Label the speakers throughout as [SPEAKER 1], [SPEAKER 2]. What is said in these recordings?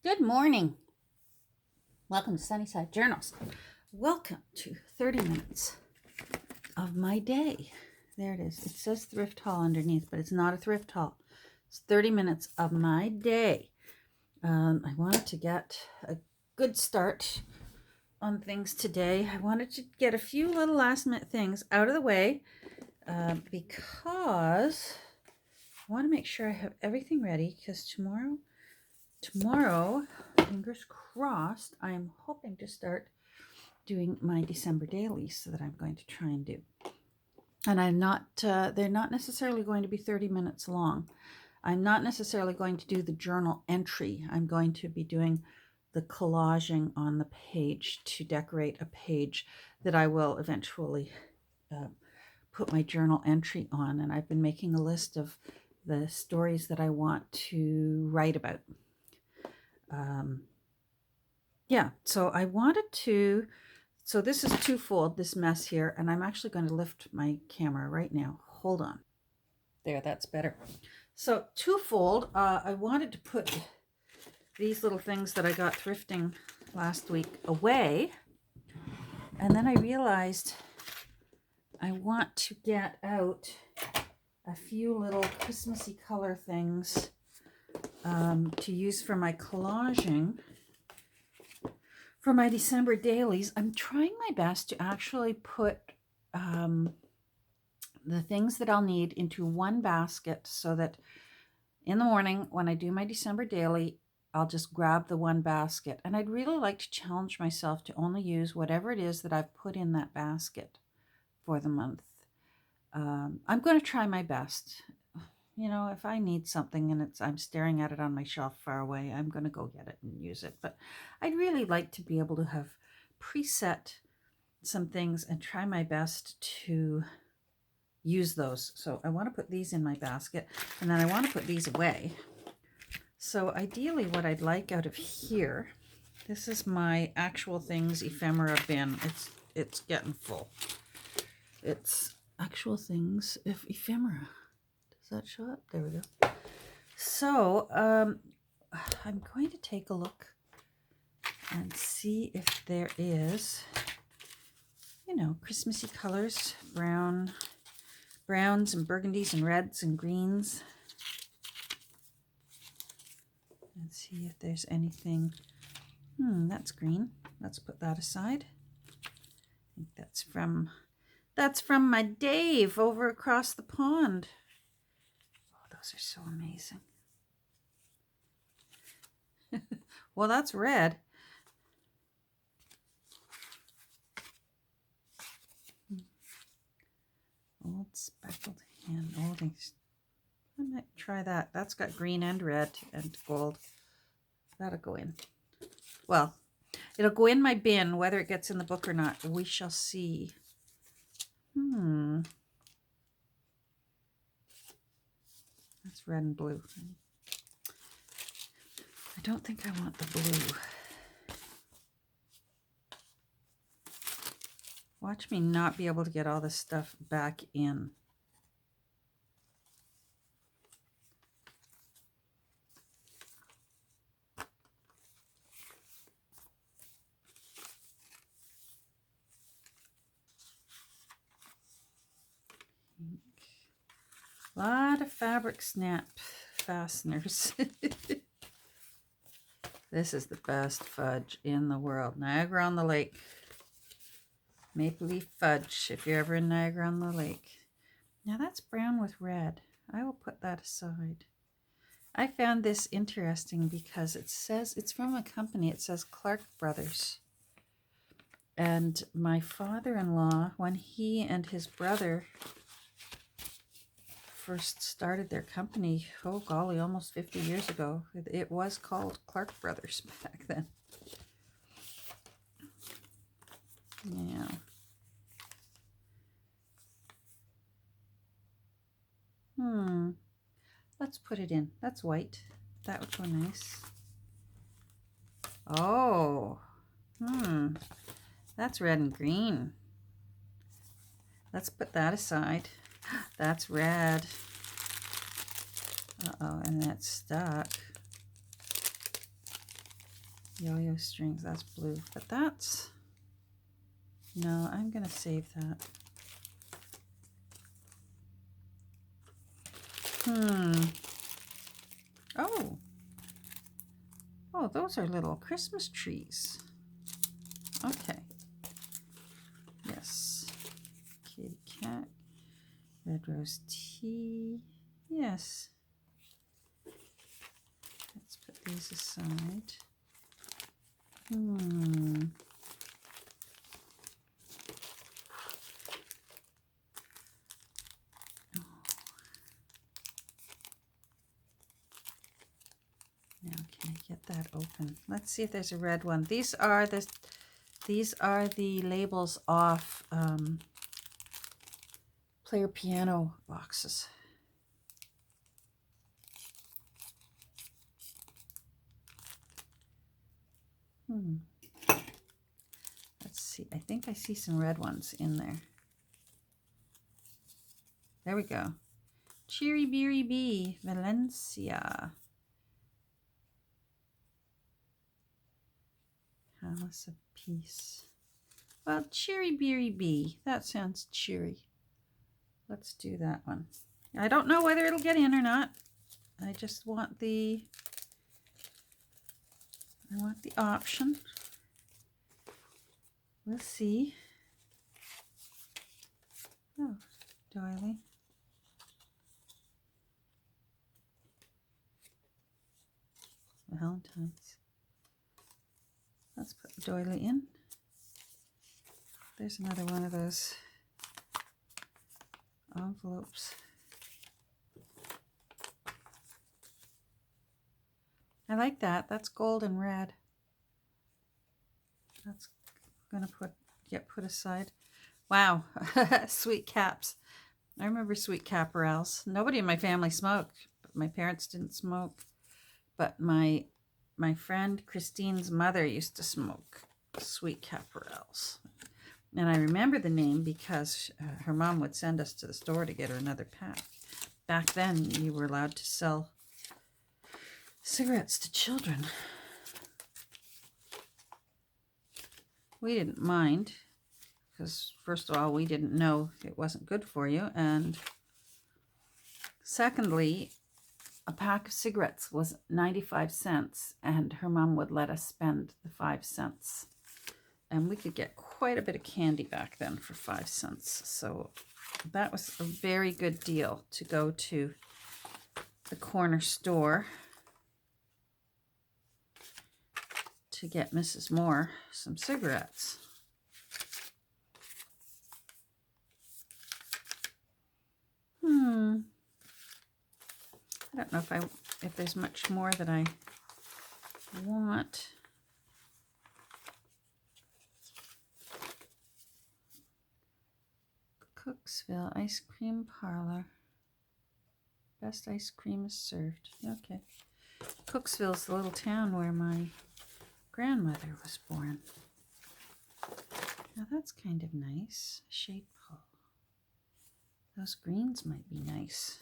[SPEAKER 1] Good morning. Welcome to Sunnyside Journals. Welcome to 30 minutes of my day. There it is. It says thrift haul underneath, but it's not a thrift haul. It's 30 minutes of my day. I wanted to get a good start on things today. I wanted to get a few little last minute things out of the way because I want to make sure I have everything ready because tomorrow, fingers crossed, I am hoping to start doing my December dailies that I'm going to try and do. And they're not necessarily going to be 30 minutes long. I'm not necessarily going to do the journal entry. I'm going to be doing the collaging on the page to decorate a page that I will eventually put my journal entry on. And I've been making a list of the stories that I want to write about. So this is twofold, this mess here, and I'm actually going to lift my camera right now. Hold on. There, that's better. So twofold, I wanted to put these little things that I got thrifting last week away, and then I realized I want to get out a few little Christmassy color things to use for my collaging. For my December dailies, I'm trying my best to actually put the things that I'll need into one basket so that in the morning when I do my December daily, I'll just grab the one basket. And I'd really like to challenge myself to only use whatever it is that I've put in that basket for the month. I'm going to try my best. You know, if I need something and I'm staring at it on my shelf far away, I'm going to go get it and use it. But I'd really like to be able to have preset some things and try my best to use those. So I want to put these in my basket, and then I want to put these away. So ideally what I'd like out of here, this is my actual things ephemera bin. It's getting full. It's actual things ephemera. Does that show up? There we go. So I'm going to take a look and see if there is, Christmassy colors, browns and burgundies and reds and greens. And see if there's anything. That's green. Let's put that aside. I think that's from my Dave over across the pond. Those are so amazing. Well, that's red. Old speckled hen. I might try that. That's got green and red and gold. That'll go in. Well, it'll go in my bin, whether it gets in the book or not. We shall see. That's red and blue. I don't think I want the blue. Watch me not be able to get all this stuff back in. A lot of fabric snap fasteners. This is the best fudge in the world. Niagara on the Lake. Maple leaf fudge, if you're ever in Niagara on the Lake. Now that's brown with red. I will put that aside. I found this interesting because it says, it's from a company, it says Clark Brothers. And my father-in-law, when he and his brother first started their company, oh golly, almost 50 years ago, it was called Clark Brothers back then. Yeah. Let's put it in. That's white. That would go nice. Oh. That's red and green. Let's put that aside. That's red. Uh-oh, and that's stuck. Yo-yo strings, that's blue. But that's... No, I'm going to save that. Oh. Oh, those are little Christmas trees. Okay. Yes. Kitty cat. Red rose tea. Yes. Let's put these aside. Now can I get that open? Let's see if there's a red one. These are the labels off player piano boxes. Let's see. I think I see some red ones in there. There we go. Cheery Beery Bee, Valencia. Palace of Peace. Well, Cheery Beery Bee. That sounds cheery. Let's do that one. I don't know whether it'll get in or not. I just want the option. We'll see. Oh, doily. Valentine's. Let's put the doily in. There's another one of those envelopes. I like that. That's gold and red. That's gonna get put aside. Wow, sweet caps. I remember sweet caporals. Nobody in my family smoked. My parents didn't smoke, but my friend Christine's mother used to smoke sweet caporals. And I remember the name because her mom would send us to the store to get her another pack. Back then, you were allowed to sell cigarettes to children. We didn't mind because, first of all, we didn't know it wasn't good for you. And secondly, a pack of cigarettes was 95 cents, and her mom would let us spend the 5 cents. And we could get quite a bit of candy back then for 5 cents. So that was a very good deal to go to the corner store to get Mrs. Moore some cigarettes. I don't know if there's much more that I want. Cooksville Ice Cream Parlor. Best ice cream is served. Okay. Cooksville's the little town where my grandmother was born. Now that's kind of nice. Shade pull. Those greens might be nice.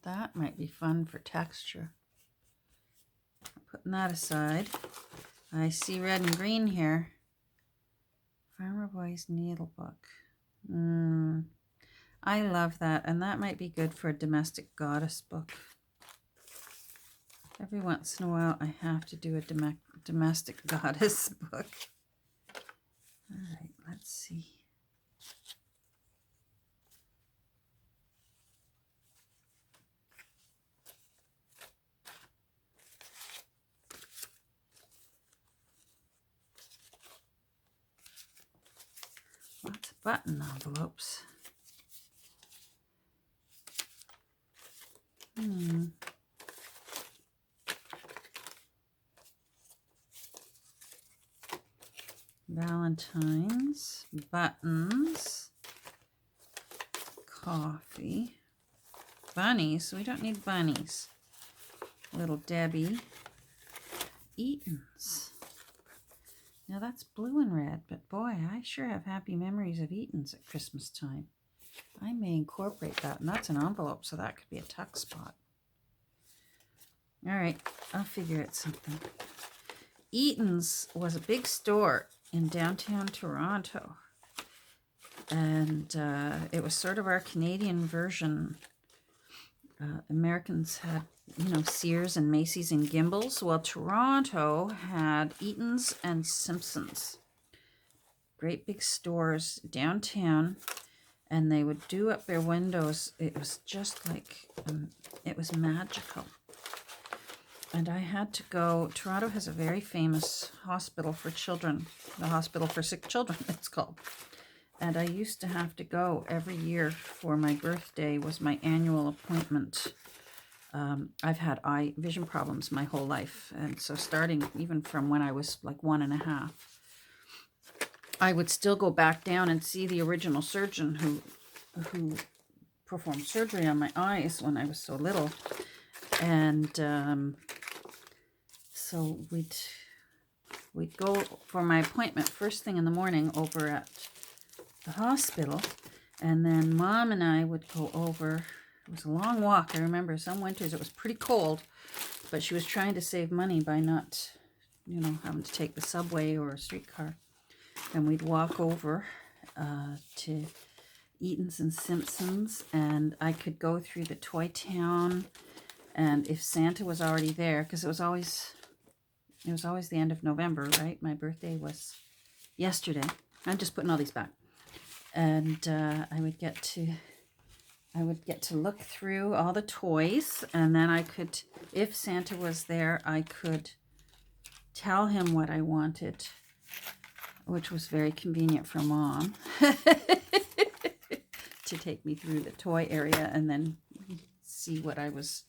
[SPEAKER 1] That might be fun for texture. Putting that aside. I see red and green here. Farmer Boy's Needlebook. I love that, and that might be good for a domestic goddess book. Every once in a while, I have to do a domestic goddess book. All right, let's see. Lots of button envelopes. Valentine's, buttons, coffee, bunnies. We don't need bunnies. Little Debbie, Eaton's, Now that's blue and red, but boy, I sure have happy memories of Eaton's at Christmas time. I may incorporate that, and that's an envelope, so that could be a tuck spot. All right, I'll figure out something. Eaton's was a big store in downtown Toronto, and it was sort of our Canadian version. Americans had, Sears and Macy's and Gimbel's. Well, Toronto had Eaton's and Simpson's. Great big stores downtown, and they would do up their windows. It was just like, it was magical. And I had to go, Toronto has a very famous hospital for children, the Hospital for Sick Children, it's called. And I used to have to go every year for my birthday, was my annual appointment. I've had eye vision problems my whole life. And so starting even from when I was like 1.5, I would still go back down and see the original surgeon who performed surgery on my eyes when I was so little. And so we'd go for my appointment first thing in the morning over at the hospital, and then Mom and I would go over. It was a long walk. I remember some winters it was pretty cold, but she was trying to save money by not, having to take the subway or a streetcar. And we'd walk over to Eaton's and Simpson's, and I could go through the toy town. And if Santa was already there, because it was always the end of November, right? My birthday was yesterday. I'm just putting all these back. And I would get to look through all the toys, and then I could, if Santa was there, I could tell him what I wanted, which was very convenient for Mom to take me through the toy area and then see what I was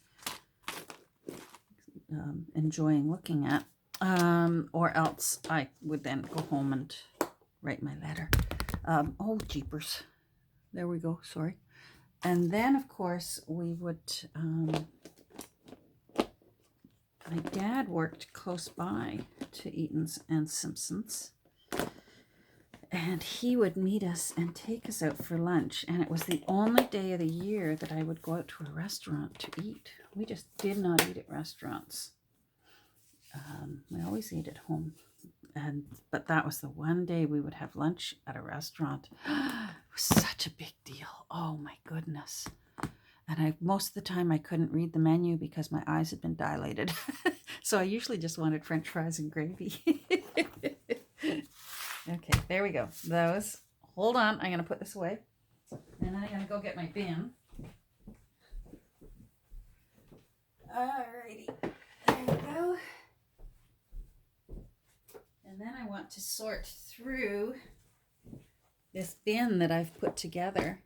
[SPEAKER 1] enjoying looking at. Or else I would then go home and write my letter. Oh, jeepers. There we go. Sorry. And then, of course, we would... my dad worked close by to Eaton's and Simpson's. And he would meet us and take us out for lunch. And it was the only day of the year that I would go out to a restaurant to eat. We just did not eat at restaurants. We always ate at home. But that was the one day we would have lunch at a restaurant. It was such a big deal. Oh my goodness. And most of the time I couldn't read the menu because my eyes had been dilated. So I usually just wanted French fries and gravy. Okay, there we go. Those. Hold on, I'm going to put this away. And I'm going to go get my bin. Alrighty. There we go. And then I want to sort through this bin that I've put together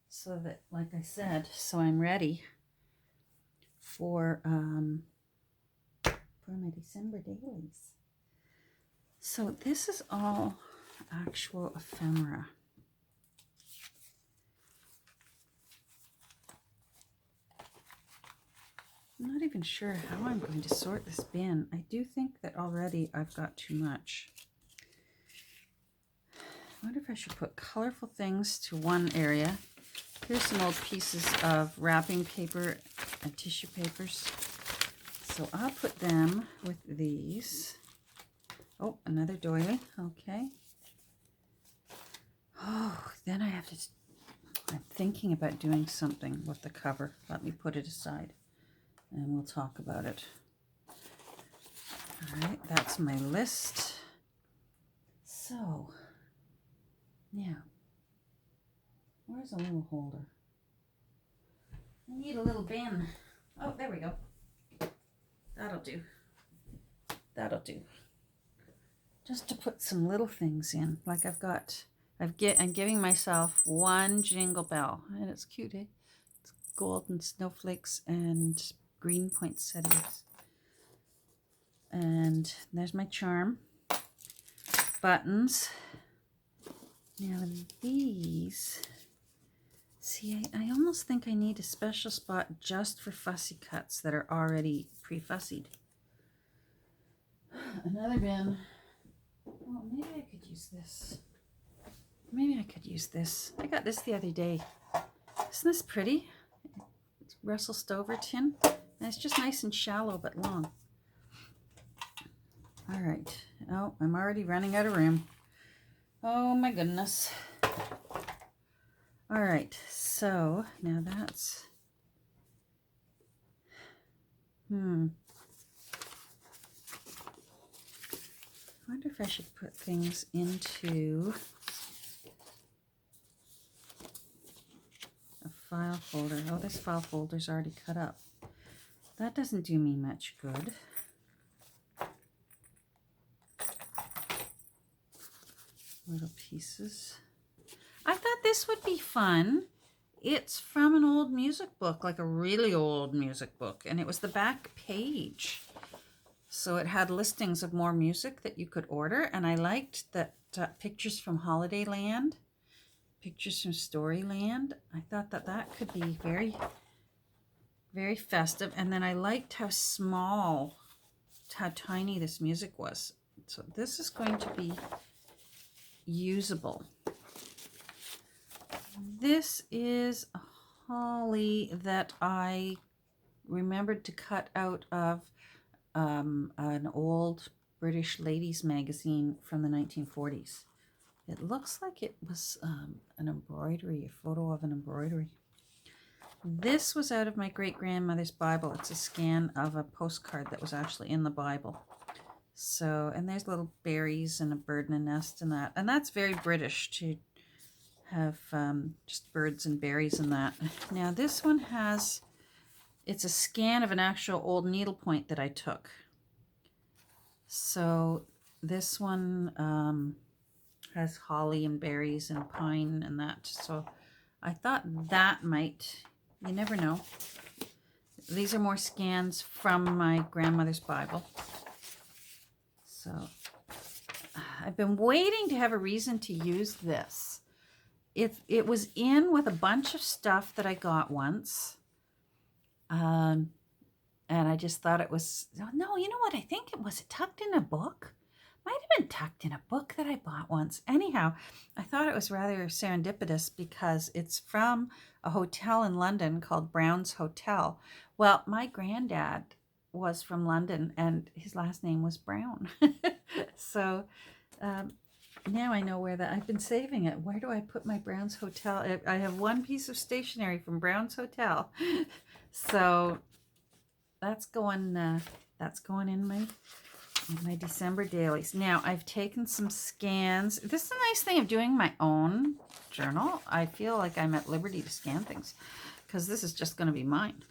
[SPEAKER 1] so that, like I said, so I'm ready for my December dailies. So this is all actual ephemera. I'm not even sure how I'm going to sort this bin. I do think that already I've got too much. I wonder if I should put colorful things to one area. Here's some old pieces of wrapping paper and tissue papers. So I'll put them with these. Oh, another doily. Okay. Oh, then I have to... I'm thinking about doing something with the cover. Let me put it aside. And we'll talk about it. All right, that's my list. So, now, where's a little holder? I need a little bin. Oh, there we go. That'll do. That'll do. Just to put some little things in. Like I'm giving myself one jingle bell. And it's cute, eh? It's golden snowflakes and green poinsettias. And there's my charm. Buttons. Now these, see, I almost think I need a special spot just for fussy cuts that are already pre-fussied. Another bin. maybe I could use this. Maybe I could use this. I got this the other day. Isn't this pretty? It's Russell Stover tin. And it's just nice and shallow but long. All right. Oh, I'm already running out of room. Oh my goodness. All right. So now that's... I wonder if I should put things into a file folder. Oh, this file folder's already cut up. That doesn't do me much good. Little pieces. I thought this would be fun. It's from an old music book, like a really old music book, and it was the back page. So it had listings of more music that you could order, and I liked that pictures from Holidayland, pictures from Storyland. I thought that that could be very, very festive, and then I liked how small, how tiny this music was. So this is going to be usable. This is a holly that I remembered to cut out of an old British ladies magazine from the 1940s. It looks like it was an embroidery, a photo of an embroidery. This was out of my great-grandmother's Bible. It's a scan of a postcard that was actually in the Bible. So, and there's little berries and a bird in a nest and that. And that's very British to have just birds and berries and that. Now this one has, it's a scan of an actual old needlepoint that I took. So this one has holly and berries and pine and that. So I thought that might, you never know. These are more scans from my grandmother's Bible. So I've been waiting to have a reason to use this. It was in with a bunch of stuff that I got once. And I just thought it was, no, you know what? I think it was tucked in a book. Might have been tucked in a book that I bought once. Anyhow, I thought it was rather serendipitous because it's from a hotel in London called Brown's Hotel. Well, my granddad was from London and his last name was Brown. So now I know where that, I've been saving it. Where do I put my Brown's Hotel? I have one piece of stationery from Brown's Hotel. So that's going in my December dailies. Now I've taken some scans. This is a nice thing of doing my own journal. I feel like I'm at liberty to scan things because this is just going to be mine.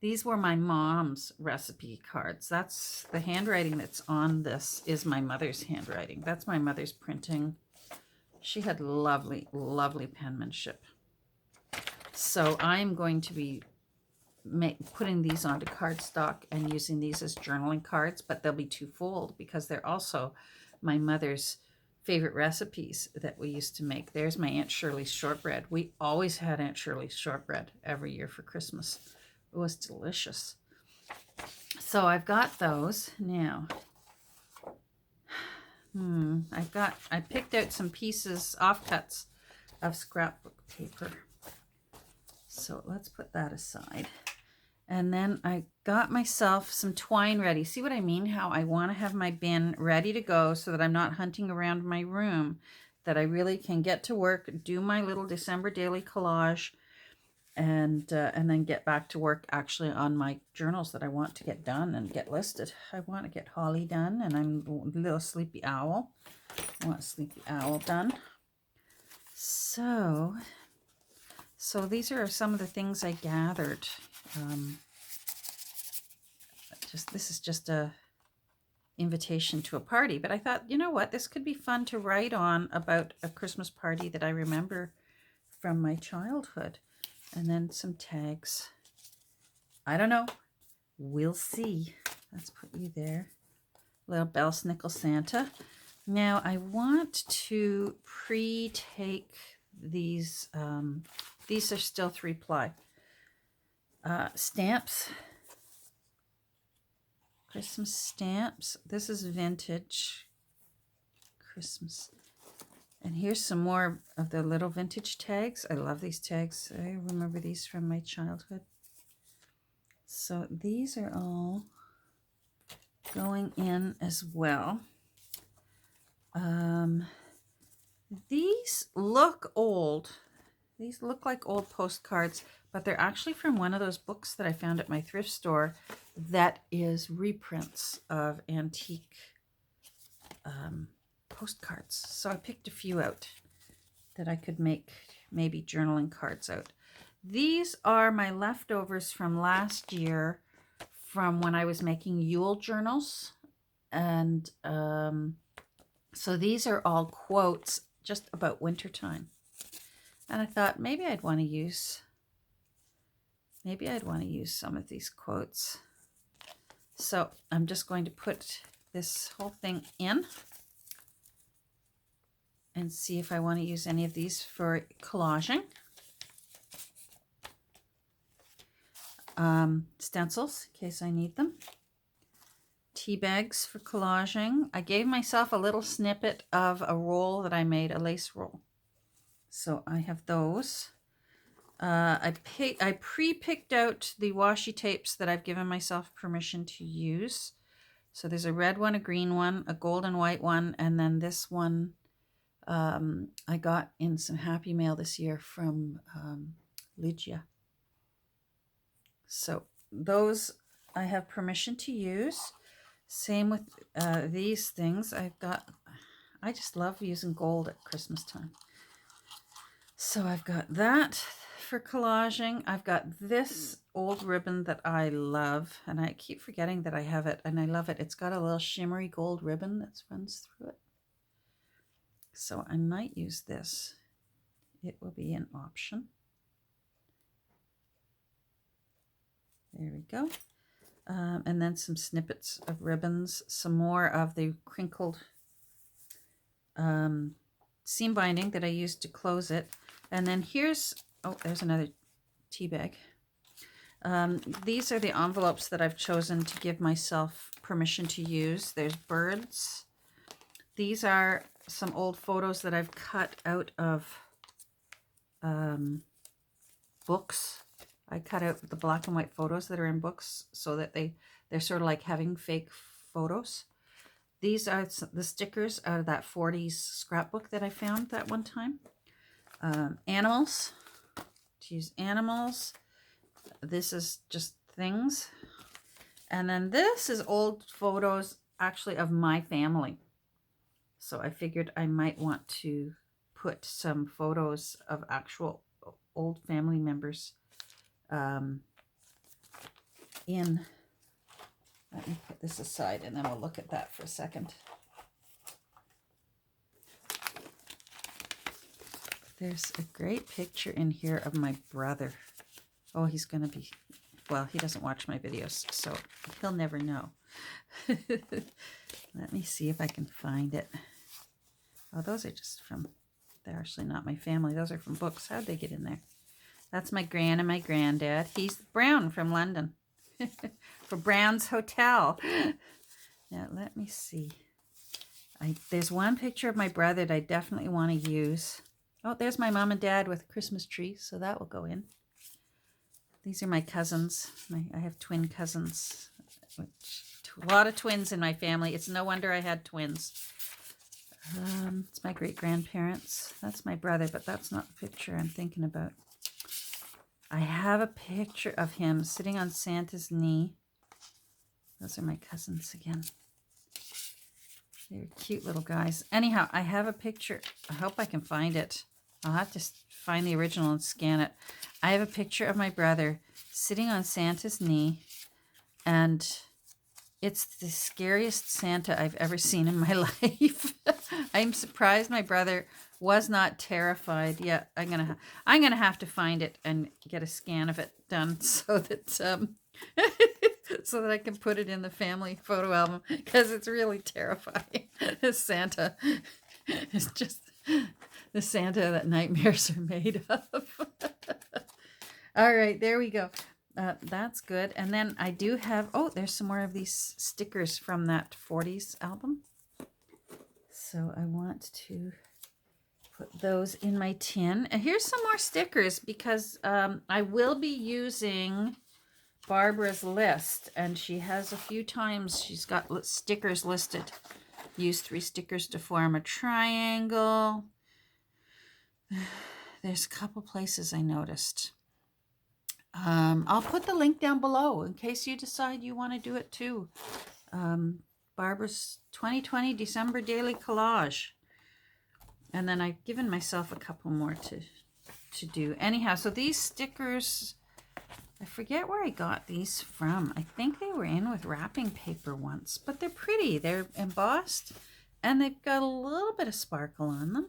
[SPEAKER 1] These were my mom's recipe cards. That's the handwriting that's on this is my mother's handwriting. That's my mother's printing. She had lovely, lovely penmanship. So I'm going to be putting these onto cardstock and using these as journaling cards, but they'll be twofold because they're also my mother's favorite recipes that we used to make. There's my Aunt Shirley's shortbread. We always had Aunt Shirley's shortbread every year for Christmas. It was delicious. So I've got those now. I picked out some pieces, offcuts of scrapbook paper. So let's put that aside. And then I got myself some twine ready. See what I mean? How I want to have my bin ready to go so that I'm not hunting around my room, that I really can get to work, do my little December daily collage, and then get back to work actually on my journals that I want to get done and get listed. I want to get Holly done, and I'm a little sleepy owl. I want Sleepy Owl done. So these are some of the things I gathered. This is just a invitation to a party, but I thought, you know what, this could be fun to write on about a Christmas party that I remember from my childhood. And then some tags. I don't know. We'll see. Let's put you there. Little Bell Snickle Santa. Now I want to pre-take these. These are still 3-ply stamps. Christmas stamps. This is vintage Christmas. And here's some more of the little vintage tags. I love these tags. I remember these from my childhood. So these are all going in as well. These look old. These look like old postcards, but they're actually from one of those books that I found at my thrift store that is reprints of antique postcards. So I picked a few out that I could make maybe journaling cards out. These are my leftovers from last year from when I was making Yule journals. And so these are all quotes just about wintertime. And I thought maybe I'd want to use some of these quotes. So I'm just going to put this whole thing in and see if I want to use any of these for collaging. Stencils, in case I need them. Tea bags for collaging. I gave myself a little snippet of a roll that I made, a lace roll. So I have those. I pre-picked out the washi tapes that I've given myself permission to use. So there's a red one, a green one, a gold and white one, and then this one I got in some Happy Mail this year from Lygia. So those I have permission to use. Same with these things. I just love using gold at Christmas time. So I've got that for collaging. I've got this old ribbon that I love, and I keep forgetting that I have it, and I love it. It's got a little shimmery gold ribbon that runs through it. So I might use this. It will be an option. There we go. And then some snippets of ribbons, some more of the crinkled seam binding that I used to close it. And then here's, oh, there's another tea bag. These are the envelopes that I've chosen to give myself permission to use. There's birds. These are some old photos that I've cut out of books. I cut out the black and white photos that are in books so that they're sort of like having fake photos. These are the stickers out of that 40s scrapbook that I found that one time. Animals. To use animals. This is just things. And then this is old photos actually of my family. So I figured I might want to put some photos of actual old family members in. Let me put this aside and then we'll look at that for a second. There's a great picture in here of my brother. Oh, he's going to be, well, he doesn't watch my videos, so he'll never know. Let me see if I can find it. Oh, those are just from, they're actually not my family. Those are from books. How'd they get in there? That's my gran and my granddad. He's Brown from London. For Brown's Hotel. Now, let me see. There's one picture of my brother that I definitely want to use. Oh, there's my mom and dad with a Christmas tree, so that will go in. These are my cousins. I have twin cousins. A lot of twins in my family. It's no wonder I had twins. It's my great-grandparents. That's my brother, but that's not the picture I'm thinking about. I have a picture of him sitting on Santa's knee. Those are my cousins again. They're cute little guys. Anyhow, I have a picture. I hope I can find it. I'll have to find the original and scan it. I have a picture of my brother sitting on Santa's knee, and it's the scariest Santa I've ever seen in my life. I'm surprised my brother was not terrified. Yeah, I'm gonna have to find it and get a scan of it done so that so that I can put it in the family photo album, because it's really terrifying. Santa is just the Santa that nightmares are made of. All right, there we go. that's good. And then I do have, oh, there's some more of these stickers from that 40s album. So I want to put those in my tin. And here's some more stickers because I will be using Barbara's list, and she has a few times she's got stickers listed. Use 3 stickers to form a triangle. There's a couple places I noticed. I'll put the link down below in case you decide you want to do it too. Barbara's 2020 December Daily Collage. And then I've given myself a couple more to do. Anyhow, so these stickers, I forget where I got these from. I think they were in with wrapping paper once, but they're pretty. They're embossed and they've got a little bit of sparkle on them.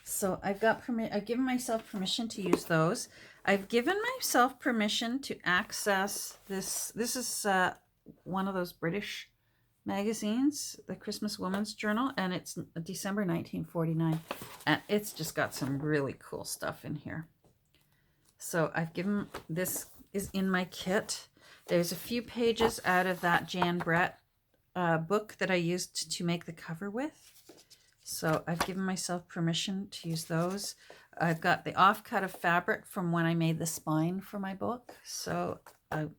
[SPEAKER 1] So I've given myself permission to use those. I've given myself permission to access this. This is one of those British magazines, the Christmas Woman's Journal, and it's December 1949. And it's just got some really cool stuff in here. So I've given, this is in my kit. There's a few pages out of that Jan Brett book that I used to make the cover with. So I've given myself permission to use those. I've got the offcut of fabric from when I made the spine for my book. So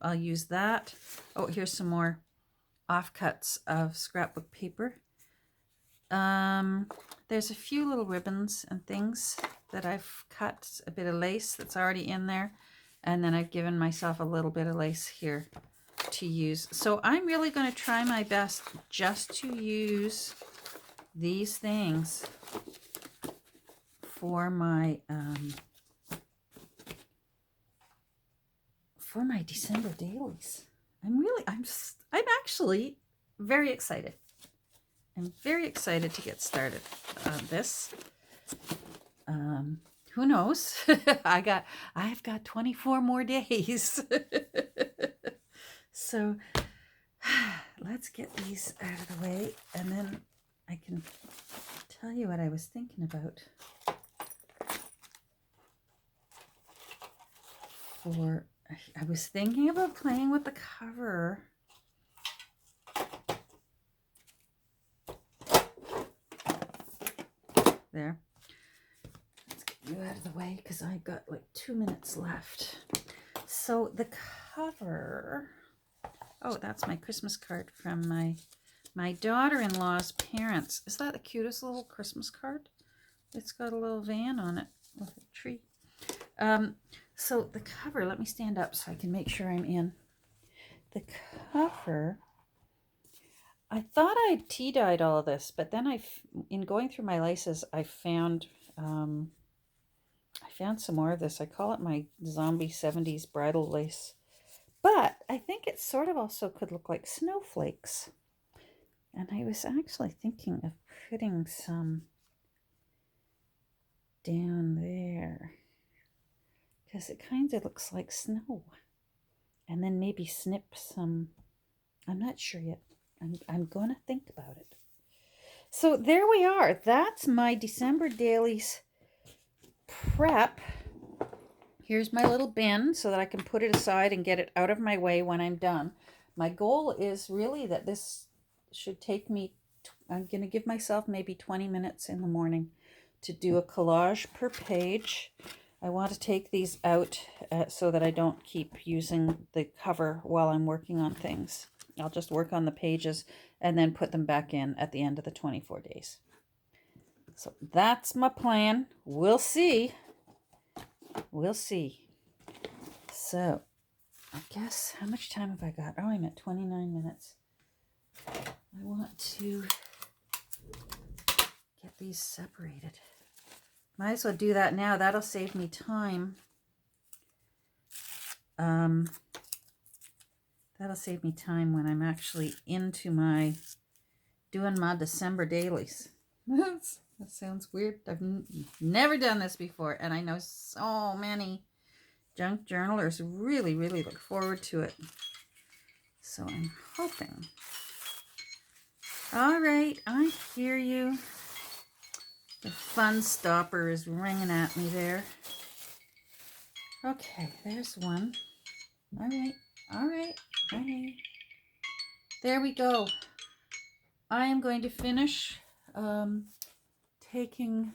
[SPEAKER 1] I'll use that. Oh, here's some more offcuts of scrapbook paper. There's a few little ribbons and things that I've cut, a bit of lace that's already in there. And then I've given myself a little bit of lace here to use. So I'm really going to try my best just to use these things for my December dailies. I'm actually very excited. I'm very excited to get started on this. Who knows? I've got 24 more days. So let's get these out of the way, and then I can tell you what I was thinking about I was thinking about playing with the cover. There. Let's get you out of the way because I've got like 2 minutes left. So the cover, oh, that's my Christmas card from my daughter-in-law's parents. Is that the cutest little Christmas card? It's got a little van on it with a tree. So the cover, let me stand up so I can make sure I'm in. The cover, I thought I'd tea-dyed all of this, but then in going through my laces, I found some more of this. I call it my zombie 70s bridal lace. But I think it sort of also could look like snowflakes. And I was actually thinking of putting some down there, because it kind of looks like snow. And then maybe snip some, I'm not sure yet. I'm going to think about it. So there we are. That's my December dailies prep. Here's my little bin so that I can put it aside and get it out of my way when I'm done. My goal is really that this should take me, I'm going to give myself maybe 20 minutes in the morning to do a collage per page. I want to take these out so that I don't keep using the cover while I'm working on things. I'll just work on the pages and then put them back in at the end of the 24 days. So that's my plan. We'll see. We'll see. So I guess, how much time have I got? Oh, I'm at 29 minutes. I want to get these separated. Might as well do that now. That'll save me time. That'll save me time when I'm actually into doing my December dailies. That sounds weird. I've never done this before, and I know so many junk journalers really, really look forward to it. So I'm hoping. All right, I hear you. The fun stopper is ringing at me there. Okay, there's one. All right. All right. All right. There we go. I am going to finish taking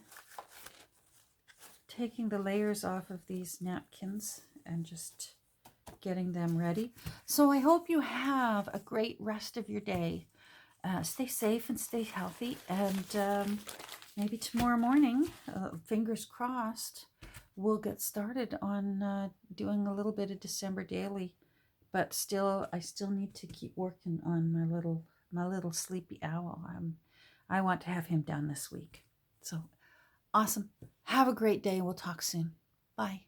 [SPEAKER 1] the layers off of these napkins and just getting them ready. So I hope you have a great rest of your day. Stay safe and stay healthy. And maybe tomorrow morning, fingers crossed, we'll get started on doing a little bit of December daily. But still, I still need to keep working on my little sleepy owl. I want to have him done this week. So awesome. Have a great day. We'll talk soon. Bye.